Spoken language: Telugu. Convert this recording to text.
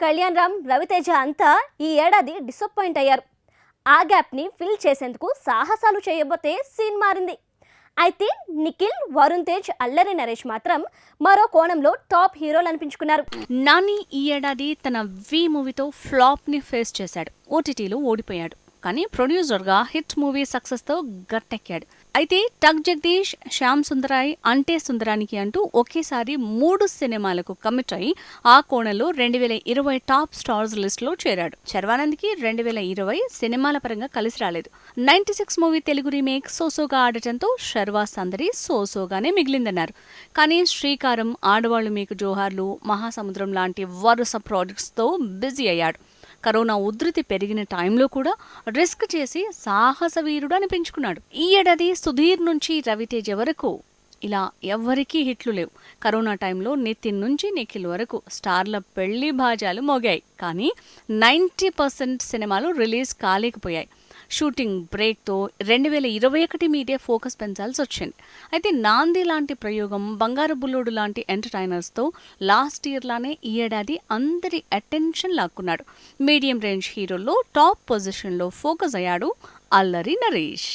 కళ్యాణ్ రామ్, రవితేజ అంతా ఈ ఏడాది డిసప్పాయింట్ అయ్యారు. ఆ గ్యాప్ని ఫిల్ చేసేందుకు సాహసాలు చేయబోతే సీన్ మారింది. అయితే నిఖిల్, వరుణ్ తేజ్, అల్లరి నరేష్ మాత్రం మరో కోణంలో టాప్ హీరోలు అనిపించుకున్నారు. నాని ఈ ఏడాది తన వి మూవీతో ఫ్లాప్ ని ఫేస్ చేశాడు. ఓటీటీలో ఓడిపోయాడు. కానీ ప్రొడ్యూసర్గా హిట్ మూవీ సక్సెస్తో గట్టెక్కాడు. అయితే టక్ జగదీష్, శ్యామ్ సుందరాయ్, అంటే సుందరానికి అంటూ ఒకేసారి 3 సినిమాలకు కమిట్ అయి ఆ కోణంలో 2020 టాప్ స్టార్స్ లిస్టులో చేరాడు. శర్వానంద్కి 2020 సినిమాల పరంగా కలిసి రాలేదు. 96 మూవీ తెలుగు రీమేక్ సోసోగా ఆడటంతో శర్వా సందడి సోసోగానే మిగిలిందన్నారు. కానీ శ్రీకారం, ఆడవాళ్లు మీకు జోహార్లు, మహాసముద్రం లాంటి వరుస ప్రాజెక్ట్స్తో బిజీ అయ్యాడు. కరోనా ఉధృతి పెరిగిన టైంలో కూడా రిస్క్ చేసి సాహస వీరుడు అనిపించుకున్నాడు. ఈ ఏడాది సుధీర్ నుంచి రవితేజ వరకు ఇలా ఎవ్వరికీ హిట్లు లేవు. కరోనా టైంలో నితిన్ నుంచి నిఖిల్ వరకు స్టార్ల పెళ్లి భాజాలు మోగాయి. కానీ 90% సినిమాలు రిలీజ్ కాలేకపోయాయి. షూటింగ్ బ్రేక్తో 2021 మీదే ఫోకస్ పెంచాల్సి వచ్చింది. అయితే నాంది లాంటి ప్రయోగం, బంగారు బుల్లోడు లాంటి ఎంటర్టైనర్స్తో లాస్ట్ ఇయర్ లానే ఈ ఏడాది అందరి అటెన్షన్ లాక్కున్నాడు. మీడియం రేంజ్ హీరోల్లో టాప్ పొజిషన్లో ఫోకస్ అయ్యాడు అల్లరి నరేష్.